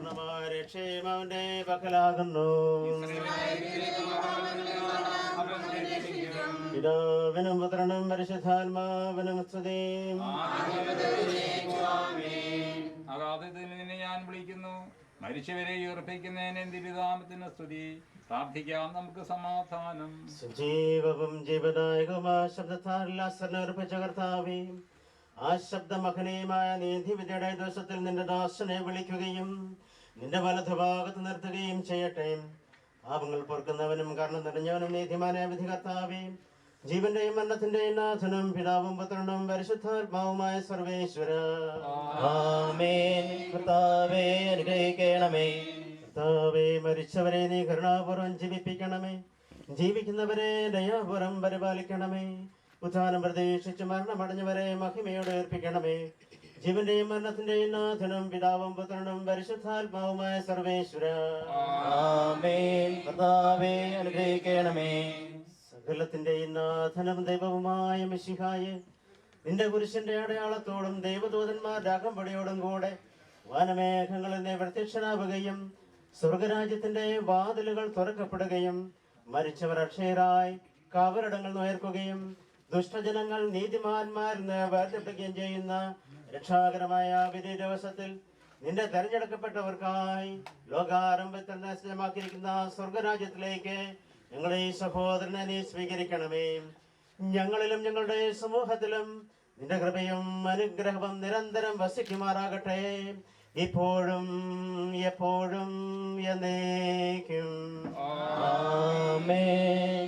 പൂർണ്ണമായ രക്ഷയും അവന്റെ പക്കലാകുന്നു. പിതാവിനും പുത്രനും പരിശുദ്ധാത്മാവിനും സ്തുതി. അഗാധത്തിൽ നിന്നെ ഞാൻ വിളിക്കുന്നു, മരിച്ചവരെ ഉയർപ്പിക്കുന്നതിന് തിരുനാമത്തിന് സ്തുതി. പ്രാർത്ഥിക്കാം, നമുക്ക് സമാധാനം. സജീവവും ജീവദായകവുമായ ശബ്ദത്താൽ അർപ്പിച്ച കർത്താവേ, ആ ശബ്ദമഹനീയമായ നീതിവിധിയുടെ ദിവസത്തിൽ നിന്റെ ദാസനെ വിളിക്കുകയും നിന്റെ വലതുഭാഗത്ത് നിർത്തുകയും ചെയ്യട്ടെ. പാപങ്ങൾ പൊറുക്കുന്നവനും കരുണ നിറഞ്ഞവനും നീതിമാനായ വിധി കർത്താവേ, ജീവന്റെയും മരണത്തിന്റെയും നാഥനും പിതാവും പുത്രനും പരിശുദ്ധാത്മാവുമായ സർവേശ്വര. ആമേൻ. കർത്താവേ അനുഗ്രഹിക്കണമേ. കർത്താവേ, മരിച്ചവരെ നീ കരുണാപൂർവം ജീവിപ്പിക്കണമേ, ജീവിക്കുന്നവരെ ദയാപൂർവം പരിപാലിക്കണമേ. ഉത്ഥാനം പ്രതീക്ഷിച്ച് മരണമടഞ്ഞവരെ മഹിമയോടെ ഏർപ്പിക്കണമേ. ജീവന്റെയും മരണത്തിന്റെയും നാഥനും പിതാവും പുത്രനും പരിശുദ്ധാത്മാവുമായ സർവേശ്വര. ആമേൻ. കർത്താവേ അനുഗ്രഹിക്കണമേ. സകലത്തിന്റെയും നാഥനും ദൈവവുമായ മിശിഹായെ, നിന്റെ പുരുഷന്റെ അടയാളത്തോടും ദൈവദൂതന്മാരുടെ അകമ്പടിയോടും കൂടെ വാനമേഘങ്ങളിൽ നീ പ്രത്യക്ഷനാവുകയും സ്വർഗരാജ്യത്തിന്റെ വാതിലുകൾ തുറക്കപ്പെടുകയും മരിച്ചവർ അക്ഷയരായി കവറിടങ്ങൾ ഉയർക്കുകയും ദുഷ്ടജനങ്ങൾ നീതിമാന്മാരിൽ നിന്ന് വേർതിരിക്കുകയും ചെയ്യുന്ന രക്ഷാകരമായ വിധി ദിവസത്തിൽ നിന്റെ തെരഞ്ഞെടുക്കപ്പെട്ടവർക്കായി ലോകാരംഭത്തിൽ നിശ്ചയമാക്കിയിരിക്കുന്ന സ്വർഗരാജ്യത്തിലേക്ക് ഞങ്ങളെ ഈ സഹോദരനെ നീ സ്വീകരിക്കണമേ. ഞങ്ങളിലും ഞങ്ങളുടെ സമൂഹത്തിലും നിന്റെ കൃപയും അനുഗ്രഹവും നിരന്തരം വസിക്കുമാറാകട്ടെ, ഇപ്പോഴും എപ്പോഴും എന്നേക്കും. ആമേൻ.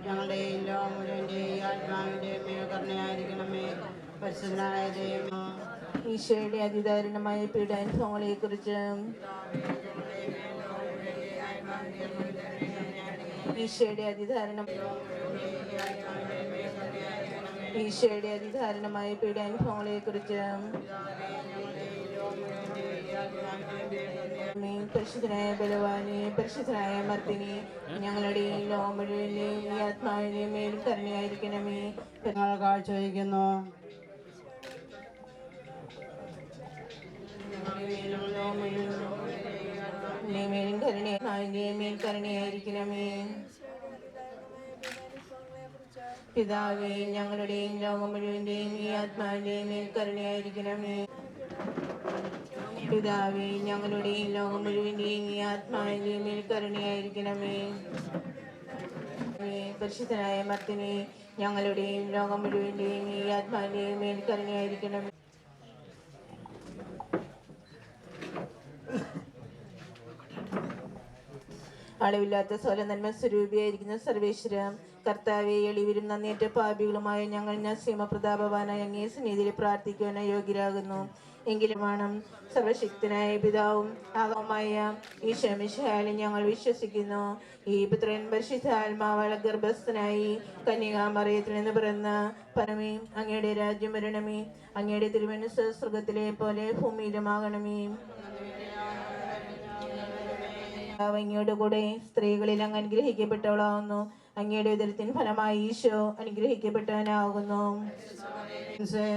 ഞങ്ങളുടെയും ലോകം മുഴുവൻ്റെയും ആത്മാവിൻ്റെയും മേൽക്കരുണയായിരിക്കണമേ. പരിശുദ്ധനായ ദൈവമേ, ഈശോയുടെ അതിദാരുണമായ പീഡാനുഭവങ്ങളെ കുറിച്ച് ഈശോയുടെ അതിദാരുണമായ പീഡാനുഭവങ്ങളെ കുറിച്ച് പരിശുദ്ധനായ ബലവാനെ, പരിശുദ്ധനായ മർദ്ദിനി, ഞങ്ങളുടെയും ലോകം മുഴുവൻ്റെയും ഈ ആത്മാവിൻ്റെയും മേലും കരുണയായിരിക്കണമേ. ഞങ്ങൾ കാഴ്ചവയ്ക്കുന്നു. കരുണയായിരിക്കണമേ. പിതാവേ, ഞങ്ങളുടെയും ലോകം മുഴുവൻ്റെയും ഈ ആത്മാവിൻ്റെയും മേൽ കരുണയായിരിക്കണമേ. പിതാവേ, ഞങ്ങളുടെയും ലോകം മുഴുവൻ്റെയും ഈ ആത്മാവിൻ്റെയും മേൽ കരുണയായിരിക്കണമേ. പരിശുദ്ധനായ മർദ്ദിനി, ഞങ്ങളുടെയും ലോകം മുഴുവൻ്റെയും ഈ ആത്മാവിൻ്റെയും മേൽ കരുണയായിരിക്കണമേ. അളവില്ലാത്ത സ്വല നന്മ സ്വരൂപിയായിരിക്കുന്ന സർവേശ്വര കർത്താവെ, എളിവരും നന്ദിയേറ്റ പാപികളുമായ ഞങ്ങൾ നസീമ പ്രതാപവാനായ അങ്ങേ സന്നിധിയിൽ പ്രാർത്ഥിക്കുവാൻ യോഗ്യരാകുന്നു. എങ്കിലും വേണം സർവശക്തനായ പിതാവും ആകമായ ഈശോ മിശിഹായിൽ ഞങ്ങൾ വിശ്വസിക്കുന്നു. ഈ പുത്രൻ പരിശുദ്ധാത്മാവാൽ ഗർഭസ്ഥനായി കന്യകാമറിയത്തിൽ നിന്ന് പിറന്ന പരമേ, അങ്ങയുടെ രാജ്യം വരണമേ, അങ്ങയുടെ തിരുമനസ്സ് സ്വർഗ്ഗത്തിലെ പോലെ ഭൂമിയിലുമാകണമേ. അങ്ങയുടെ കൂടെ സ്ത്രീകളിൽ അങ്ങ് അനുഗ്രഹിക്കപ്പെട്ടവളാവുന്നു. അങ്ങയുടെ ഉദരത്തിൻ ഫലമായി ഈശോ അനുഗ്രഹിക്കപ്പെട്ടവനാകുന്നു.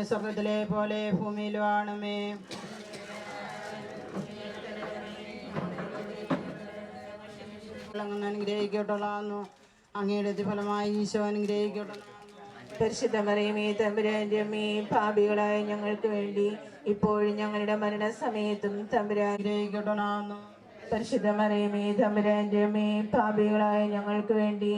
സ്വർഗത്തിലെ പോലെ ഭൂമിയിലുമാണമേ. അനുഗ്രഹിക്കപ്പെട്ടവളാവുന്നു. അങ്ങയുടെ ഫലമായി ഈശോ അനുഗ്രഹിക്കപ്പെട്ടവളാവുന്നു. പരിശുദ്ധ മറിയമേ, തമ്പുരാന്റെ അമ്മേ, പാപികളായ ഞങ്ങൾക്ക് വേണ്ടി ഇപ്പോഴും ഞങ്ങളുടെ മരണസമയത്തും തമ്പുരാൻ അനുഗ്രഹിക്കപ്പെട്ടവളാവുന്നു. പരിശുദ്ധ മറിയമേ, തമ്പുരാന്റെ അമ്മേ, പാപികളായ ഞങ്ങൾക്ക് വേണ്ടി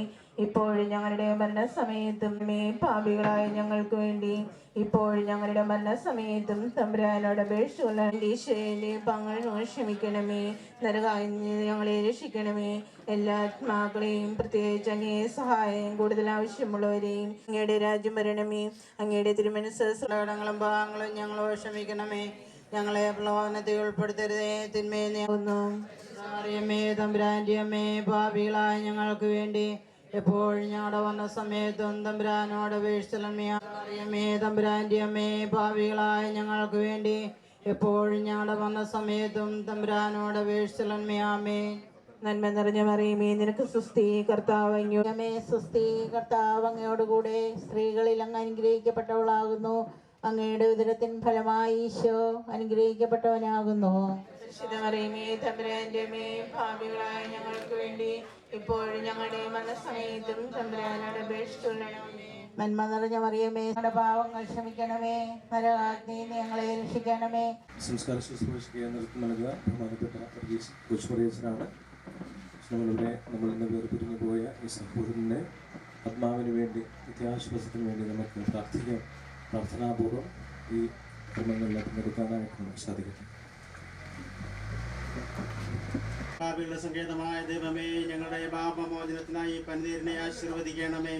ഇപ്പോഴും ഞങ്ങളുടെ മരണസമയത്തും പാപികളായ ഞങ്ങൾക്ക് വേണ്ടി ഇപ്പോഴും ഞങ്ങളുടെ മരണസമയത്തും തമ്പുരാനോട് അപേക്ഷിച്ചുള്ള ഈശോയെ പങ്ങൾ ക്ഷമിക്കണമേ. നരകായി ഞങ്ങളെ രക്ഷിക്കണമേ. എല്ലാ ആത്മാക്കളെയും പ്രത്യേകിച്ച് അങ്ങേ സഹായം കൂടുതൽ ആവശ്യമുള്ളവരെയും അങ്ങയുടെ രാജ്യം വരണമേ. അങ്ങയുടെ തിരുമനസ്സ് ഇടങ്ങളും ഭാഗങ്ങളും ഞങ്ങൾ ക്ഷമിക്കണമേ. ഞങ്ങളെ പ്രലോഭനത്തിൽ ഉൾപ്പെടുത്തരുതേ, തിന്മയെന്ന് അറിയമേ. തമ്പുരാന്റെ അമ്മേ, പാപികളായ ഞങ്ങൾക്ക് വേണ്ടി എപ്പോഴും ഞങ്ങളുടെ വന്ന സമയത്തും തമ്പുരാനോട് അപേക്ഷിച്ചണമേ. അറിയമേ. തമ്പുരാന്റെ അമ്മേ, പാപികളായ ഞങ്ങൾക്ക് വേണ്ടി എപ്പോഴും ഞങ്ങളുടെ വന്ന സമയത്തും തമ്പുരാനോട് അപേക്ഷിച്ചണമേ. ആമേ. നന്മ നിറഞ്ഞ മറിയമേ, നിനക്ക് സുസ്തി, കർത്താവ് അങ്ങയോടമേ. സുസ്തി, കർത്താവ് അങ്ങയോടുകൂടെ സ്ത്രീകളിൽ അങ്ങ് അനുഗ്രഹിക്കപ്പെട്ടവളാകുന്നു. അങ്ങയുടെ ഉദരത്തിൻ ഫലമായി ഈശോ അനുഗ്രഹിക്കപ്പെട്ടവനാകുന്നു. പരിശുദ്ധ മറിയമേ, തമ്പുരാന്റെ അമ്മേ, പാപികളായ ഞങ്ങൾക്ക് വേണ്ടി ഇപ്പോഴും ഞങ്ങളുടെ മരണസമയത്തും തമ്പുരാനോട് അപേക്ഷിച്ചുകൊള്ളണമേ. നന്മ നിറഞ്ഞ മറിയമേ, ഞങ്ങളുടെ പാവങ്ങൾ ക്ഷമിക്കണമേ. നരകാഗ്നിയിൽ നിന്ന് ഞങ്ങളെ രക്ഷിക്കണമേ. സംസ്കാര ശുശ്രൂഷയ്ക്ക് നേതൃത്വം നൽകുക ബഹുമാനപ്പെട്ട കൊച്ചുപറേശനാണ്. നമ്മൾ ഇന്ന് വേർപിരിഞ്ഞു പോയ ഈ സഹോദരൻ്റെ ആത്മാവിന് വേണ്ടി, നിത്യാശ്വാസത്തിന് വേണ്ടി നമുക്ക് പ്രാർത്ഥിക്കാം. പ്രാർത്ഥനാപൂർവ്വം ഈ കർമ്മങ്ങളിൽ പങ്കെടുക്കാനായിട്ട് നമുക്ക് സാധിക്കട്ടെ. പാപികളുടെ സങ്കേതമായ ദൈവമേ, ഞങ്ങളുടെ പാപമോചനത്തിനായി പനിനീരിനെ ആശീർവദിക്കണമേ.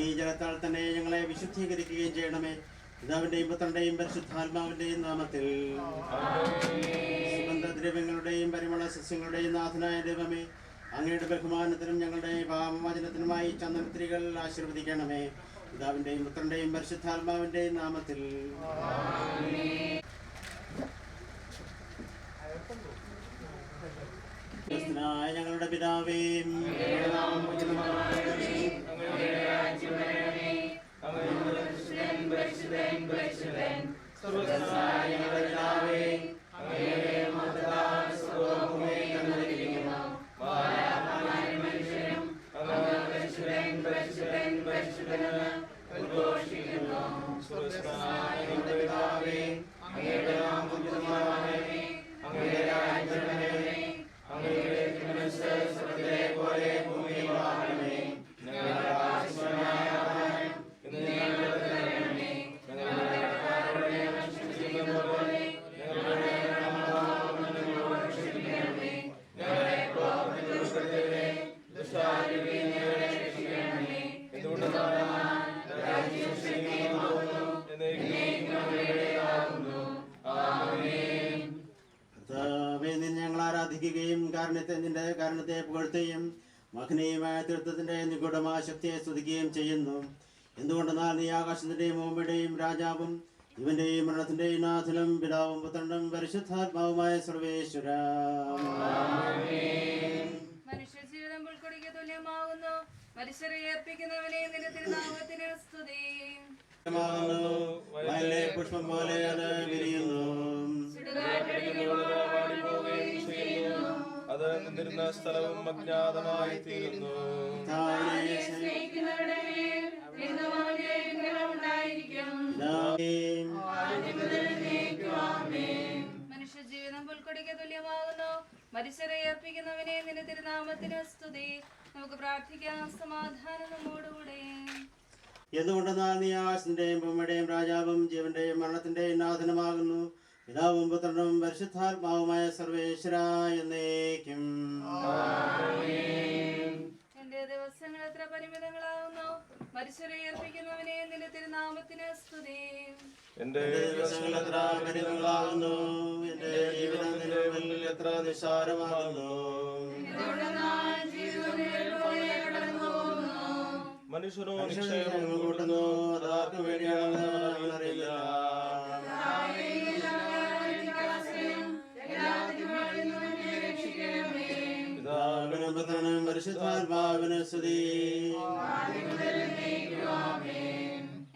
ഈ ജലത്താൽ തന്നെ ഞങ്ങളെ വിശുദ്ധീകരിക്കുകയും ചെയ്യണമേ. പിതാവിന്റെയും പുത്രന്റെയും പരിശുദ്ധാത്മാവിന്റെയും നാമത്തിൽ. സുഗന്ധദ്രവ്യങ്ങളുടെയും പരിമള സസ്യങ്ങളുടെയും നാഥനായ ദൈവമേ, അങ്ങയുടെ ബഹുമാനത്തിനും ഞങ്ങളുടെ പാപമോചനത്തിനുമായി ചന്ദനത്തിരികൾ ആശീർവദിക്കണമേ. പിതാവിന്റെയും പുത്രന്റെയും പരിശുദ്ധാത്മാവിന്റെയും നാമത്തിൽ. ഞങ്ങളുടെ പിതാവേ, ഞങ്ങൾ ആരാധിക്കുകയും നിന്റെ കാരണത്തെ പുകഴ്ത്തുകയും മഹനീയമായ തീർത്ഥത്തിന്റെ നിഗൂഢമായ ശക്തിയെ സ്തുതിക്കുകയും ചെയ്യുന്നു. എന്തുകൊണ്ടെന്നാൽ നീ ആകാശത്തിന്റെയും ഭൂമിയുടെയും രാജാവും ഇവന്റെയും മരണത്തിന്റെയും നാഥനും പിതാവും പുത്രനും പരിശുദ്ധാത്മാവുമായ സർവേശ്വര. മനുഷ്യജീവിതം പുൽക്കൊടിക്ക് തുല്യമാകുന്നു. മനുഷ്യരെ ഏർപ്പിക്കുന്നവനെ നിന്റെ തിരുനാമത്തിന് സ്തുതി. വയലിലെ പുഷ്പം പോലെ അത് വിരിയുന്നു. അത് നിന്നിരുന്ന സ്ഥലവും അജ്ഞാതമായി തീരുന്നു. മനുഷ്യജീവിതം പുൽക്കൊടിക്ക് തുല്യമാകുന്നു. മനുഷ്യരെ ഏർപ്പിക്കുന്നവനെ നിന്റെ തിരുനാമത്തിന് സ്തുതി. നമുക്ക് പ്രാർത്ഥിക്കാം. സമാധാനം നമ്മോടുകൂടെ. എന്തുകൊണ്ടെന്നാൽ നീ ആകാശത്തിന്റെയും ഭൂമിയുടെയും രാജാവും ജീവന്റെയും മരണത്തിന്റെയും നാഥനുമാകുന്നു. പിതാവും പുത്രനും പരിശുദ്ധാത്മാവുമായ സർവേശ്വര എന്നേക്കും. എന്റെ ദിവസങ്ങൾ എത്ര പരിമിതങ്ങളാകുന്നു. മരിച്ചവരെ ഉയർപ്പിക്കുന്നവനെ നിന്റെ തിരുനാമത്തിന് സ്തുതി. എന്റെ ദിവസങ്ങൾ എത്ര പരിമിതങ്ങളാകുന്നു. എന്റെ ജീവിതം നിന്റെ മുമ്പിൽ എത്ര നിസ്സാരമാകുന്നു. മനുഷ്യനോ നിക്ഷേപം കൂട്ടുന്നു, അതാർക്കു വേണ്ടിയാണെന്ന് അവനറിയില്ല. പിതാവിനും പുത്രനും പരിശുദ്ധാത്മാവിനും സ്തുതി.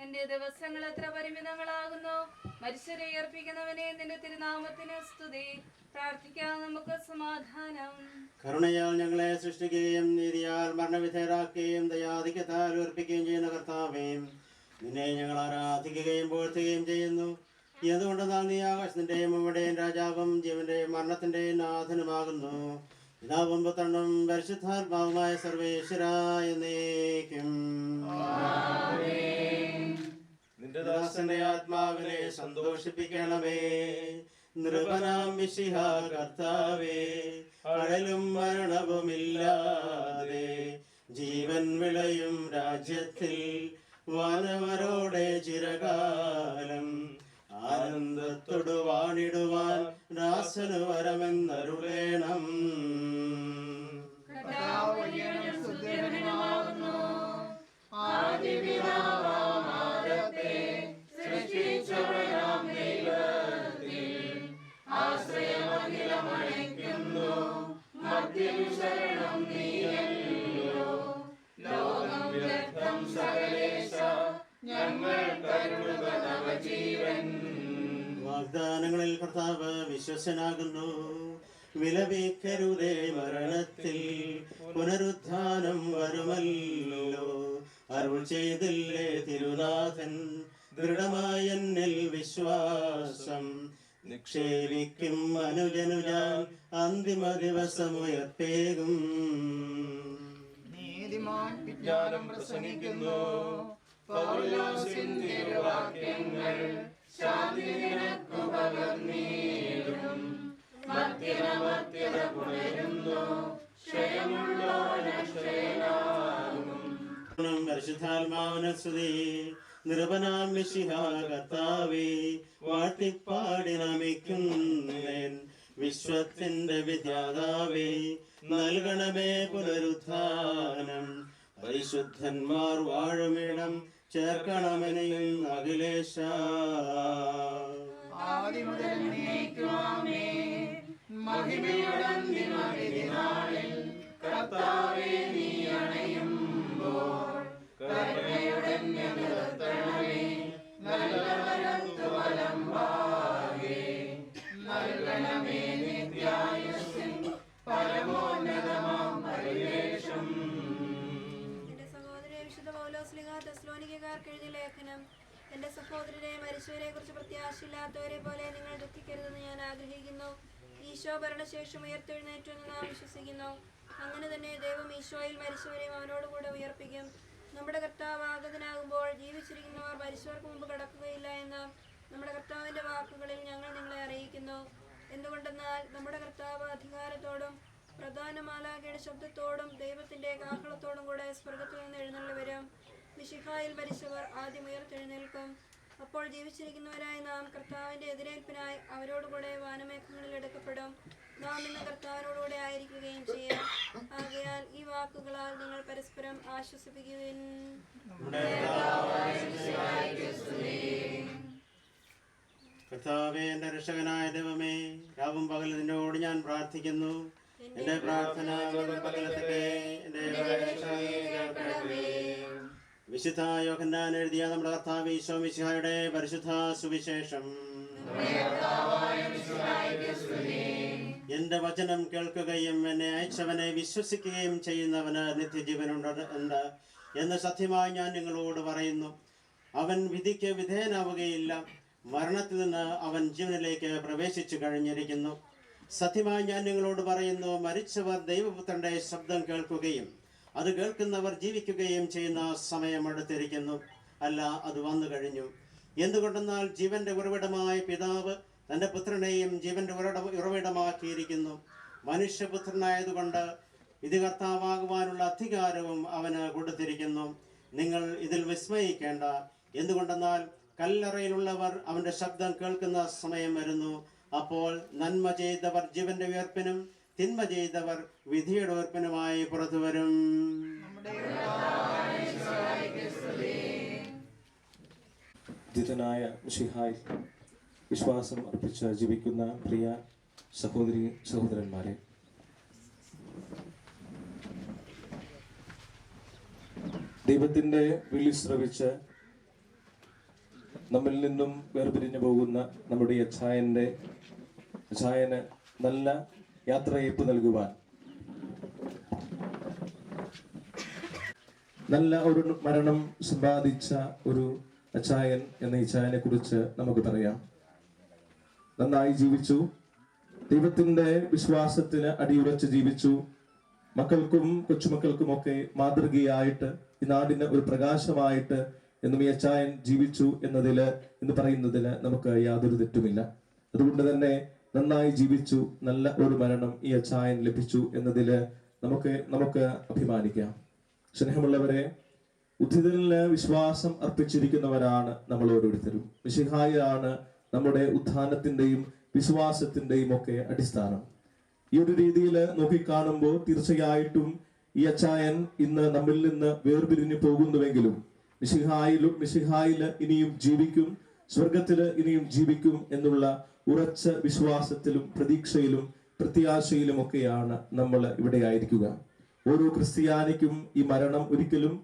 എന്റെ ദിവസങ്ങൾ എത്ര പരിമിതങ്ങളാകുന്നു. മരിച്ചവരെ ഉയർപ്പിക്കുന്നവനെ നിന്റെ തിരുനാമത്തിന് സ്തുതി. പ്രാർത്ഥിക്കാം നമുക്ക് സമാധാനം. കരുണയാൽ ഞങ്ങളെ സൃഷ്ടിക്കുകയും നീതിയാൽ മരണവിധേയരാക്കുകയും ദയാധിക്യത്താൽ ഉയർപ്പിക്കുകയും ചെയ്യുന്ന കർത്താവേ, നിന്നെ ഞങ്ങൾ ആരാധിക്കുകയും പോഴ്ത്തുകയും ചെയ്യുന്നു. എന്തുകൊണ്ടെന്നാൽ നീ ആകാശത്തിന്റെയും ഭൂമിയുടെയും രാജാവും ജീവന്റെയും മരണത്തിന്റെയും നാഥനുമാകുന്നു. പിതാവും പുത്രനും പരിശുദ്ധാത്മാവുമായ സർവേശ്വരായ എന്നേക്കും. നിന്റെ ദാസന്റെ ആത്മാവിനെ സന്തോഷിപ്പിക്കണമേ. നൃപനാം മിശിഹ കർത്താവേ, അഴലും മരണവുമില്ലാതെ ജീവൻ വിളയും രാജ്യത്തിൽ വാനവരോടെ ചിരകാലം ആനന്ദത്തോടു വാണിടുവാൻ ദാസനു വരമെന്നരുളേണം. വാഗ്ദാനങ്ങളിൽ കർത്താവ് വിശ്വസനാകുന്നു. വിലപിക്കരുതേ, മരണത്തിൽ പുനരുത്ഥാനം വരുമല്ലോ. അരുൾ ചെയ്തില്ലേ തിരുനാഥൻ, ദൃഢമായ എന്നിൽ വിശ്വാസം നിക്ഷേപിക്കും അനുജനു ഞാൻ അന്തിമ ദിവസമുയർത്തേകും. വിജ്ഞാനം പ്രസംഗിക്കുന്നു. പൗലോസിൻ തിരുവാക്യങ്ങൾ ശാന്തി നിനക്കു പകർന്നീടും. മർത്യന പുണരുന്നു, ക്ഷയമുള്ളോനക്ഷയനാകും. പരിശുദ്ധാത്മാവിന് സ്തുതി. നൃപനാം മിശിഹ കർത്താവേ, വാഴ്ത്തിപ്പാടി നമിക്കുന്നേൻ. വിശ്വത്തിന്റെ വിദ്യാതാവേ, നൽകണമേ പുനരുത്ഥാനം. പരിശുദ്ധന്മാർ വാഴുമിടം ചേർക്കണമെനിയും അഖിലേശ. കർത്താവേ, നീ അണയുമ്പോൾ കരുണയുടെ നിർത്തണമേ. നൽകണമേ നിത്യായുസ്സിൻ പരമോന്നതമാം പരിവേഷം. എന്റെ സഹോദരരെ, വിശുദ്ധ പൗലോസ്ലീഹ തെസ്സലോനിക്കക്കാർക്ക് എഴുതിയ ലേഖനം. എന്റെ സഹോദരരെ, മരിച്ചവരെ കുറിച്ച് പ്രത്യാശയില്ലാത്തവരെ പോലെ നിങ്ങൾ ദുഃഖിക്കരുതെന്ന് ഞാൻ ആഗ്രഹിക്കുന്നു. ഈശോ ഭരണശേഷം ഉയർത്തെഴുന്നേറ്റു എന്ന് നാം വിശ്വസിക്കുന്നു. അങ്ങനെ തന്നെ ദൈവം ഈശോയിൽ മരിച്ചവരെയും അവനോടുകൂടെ ഉയർപ്പിക്കും. നമ്മുടെ കർത്താവ് ആഗതനാകുമ്പോൾ ജീവിച്ചിരിക്കുന്നവർ മരിച്ചവർക്ക് മുമ്പ് കടക്കുകയില്ല എന്ന് നമ്മുടെ കർത്താവിന്റെ വാക്കുകളിൽ ഞങ്ങൾ നിങ്ങളെ അറിയിക്കുന്നു. എന്തുകൊണ്ടെന്നാൽ നമ്മുടെ കർത്താവ് അധികാരത്തോടും പ്രധാന മാലാഖയുടെ ശബ്ദത്തോടും ദൈവത്തിന്റെ കാഹളത്തോടും കൂടെ സ്വർഗത്തിൽ നിന്ന് എഴുന്നള്ളി വരും. മിശിഹായിൽ മരിച്ചവർ ആദ്യം ഉയർത്തെഴുന്നേൽക്കും. അപ്പോൾ ജീവിച്ചിരിക്കുന്നവരായ നാം കർത്താവിന്റെ എതിരേൽപ്പിനായി അവരോടുകൂടെ വാനമേഘങ്ങളിൽ എടുക്കപ്പെടും. നാം ഇന്ന് കർത്താവിനോടുകൂടെ ആയിരിക്കുകയും ചെയ്യും. ആകയാൽ ഈ വാക്കുകളാൽ നിങ്ങൾ പരസ്പരം ആശ്വസിപ്പിക്കുവിൻ. കർത്താവേ, എന്റെ രക്ഷകനായ ദൈവമേ, രാവും പകലും നിന്നോട് ഞാൻ പ്രാർത്ഥിക്കുന്നു. എന്റെ പ്രാർത്ഥന പകലത്തൊക്കെ എന്റെ കേൾക്കണമേ. വിശുദ്ധ യോഹന്നാൻ എഴുതിയ നമ്മുടെ കർത്താവ് ഈശോ മിശിഹായുടെ പരിശുദ്ധ സുവിശേഷം. എന്റെ വചനം കേൾക്കുകയും എന്നെ അയച്ചവനെ വിശ്വസിക്കുകയും ചെയ്യുന്നവന് നിത്യജീവനുണ്ട് എന്ന് സത്യമായി ഞാൻ നിങ്ങളോട് പറയുന്നു. അവൻ വിധിക്ക് വിധേയനാവുകയില്ല, മരണത്തിൽ നിന്ന് അവൻ ജീവനിലേക്ക് പ്രവേശിച്ചു കഴിഞ്ഞിരിക്കുന്നു. സത്യമായി ഞാൻ നിങ്ങളോട് പറയുന്നു, മരിച്ചവർ ദൈവപുത്രന്റെ ശബ്ദം കേൾക്കുകയും അത് കേൾക്കുന്നവർ ജീവിക്കുകയും ചെയ്യുന്ന സമയം അടുത്തിരിക്കുന്നു. അല്ല, അത് വന്നു കഴിഞ്ഞു. എന്തുകൊണ്ടെന്നാൽ ജീവന്റെ ഉറവിടമായ പിതാവ് തന്റെ പുത്രനെയും ജീവന്റെ ഉറവിടമാക്കിയിരിക്കുന്നു. മനുഷ്യപുത്രനായതുകൊണ്ട് ഇത് കർത്താവാകുവാനുള്ള അധികാരവും അവന് കൊടുത്തിരിക്കുന്നു. നിങ്ങൾ ഇതിൽ വിസ്മയിക്കേണ്ട. എന്തുകൊണ്ടെന്നാൽ കല്ലറയിലുള്ളവർ അവന്റെ ശബ്ദം കേൾക്കുന്ന സമയം വരുന്നു. അപ്പോൾ നന്മ ചെയ്തവർ ജീവന്റെ ഉയർപ്പിനും തിന്മ ചെയ്തവർ വിധിയുടെ ഉയർപ്പിനുമായി പുറത്തു വരും. ജിതനായ മിശിഹായിൽ വിശ്വാസം അർപ്പിച്ച് ജീവിക്കുന്ന പ്രിയ സഹോദരി സഹോദരന്മാരെ, ദൈവത്തിൻ്റെ വിളി ശ്രവിച്ച് നമ്മിൽ നിന്നും വേർപിരിഞ്ഞു പോകുന്ന നമ്മുടെ അച്ചായന് നല്ല യാത്രയയപ്പ് നൽകുവാൻ, നല്ല ഒരു മരണം സമ്പാദിച്ച ഒരു അച്ചായൻ എന്ന ഇച്ചായനെ കുറിച്ച് നമുക്ക് പറയാം. നന്നായി ജീവിച്ചു, ദൈവത്തിന്റെ വിശ്വാസത്തിന് അടിയുറച്ച് ജീവിച്ചു, മക്കൾക്കും കൊച്ചുമക്കൾക്കുമൊക്കെ മാതൃകയായിട്ട് ഈ നാടിന് ഒരു പ്രകാശമായിട്ട് എന്നും ഈ അച്ചായൻ ജീവിച്ചു എന്ന് പറയുന്നതില് നമുക്ക് യാതൊരു തെറ്റുമില്ല. അതുകൊണ്ട് തന്നെ നന്നായി ജീവിച്ചു, നല്ല ഒരു മരണം ഈ അച്ചായൻ ലഭിച്ചു എന്നതില് നമുക്ക് അഭിമാനിക്കാം. സ്നേഹമുള്ളവരെ, ഉദ്ധിതനില് വിശ്വാസം അർപ്പിച്ചിരിക്കുന്നവരാണ് നമ്മൾ ഓരോരുത്തരും. മിശിഹായാണ് നമ്മുടെ ഉത്ഥാനത്തിന്റെയും വിശ്വാസത്തിന്റെയും ഒക്കെ അടിസ്ഥാനം. ഈ ഒരു രീതിയിൽ നോക്കിക്കാണുമ്പോൾ തീർച്ചയായിട്ടും ഈ അച്ചായൻ ഇന്ന് നമ്മിൽ നിന്ന് വേർപിരിഞ്ഞു പോകുന്നുവെങ്കിലും മിശിഹായില് ഇനിയും ജീവിക്കും, സ്വർഗത്തില് ഇനിയും ജീവിക്കും എന്നുള്ള ഉറച്ച വിശ്വാസത്തിലും പ്രതീക്ഷയിലും പ്രത്യാശയിലും ഒക്കെയാണ് നമ്മൾ ഇവിടെ ആയിരിക്കുക. ഓരോ ക്രിസ്ത്യാനിക്കും ഈ മരണം ഒരിക്കലും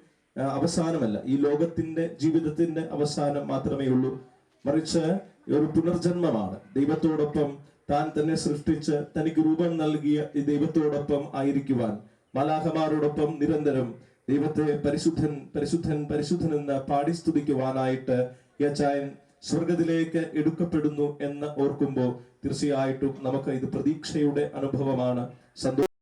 അവസാനമല്ല, ഈ ലോകത്തിന്റെ ജീവിതത്തിന്റെ അവസാനം മാത്രമേ ഉള്ളൂ. മറിച്ച് ഒരു പുനർജന്മമാണ്. ദൈവത്തോടൊപ്പം താൻ തന്നെ സൃഷ്ടിച്ച് തനിക്ക് രൂപം നൽകിയ ഈ ദൈവത്തോടൊപ്പം ആയിരിക്കുവാൻ, മാലാഖമാരോടൊപ്പം നിരന്തരം ദൈവത്തെ പരിശുദ്ധൻ പരിശുദ്ധൻ പരിശുദ്ധൻ എന്ന് പാടി സ്തുതിക്കുവാനായിട്ട് ഈ അച്ചായൻ സ്വർഗത്തിലേക്ക് എടുക്കപ്പെടുന്നു എന്ന് ഓർക്കുമ്പോൾ തീർച്ചയായിട്ടും നമുക്ക് ഇത് പ്രതീക്ഷയുടെ അനുഭവമാണ്.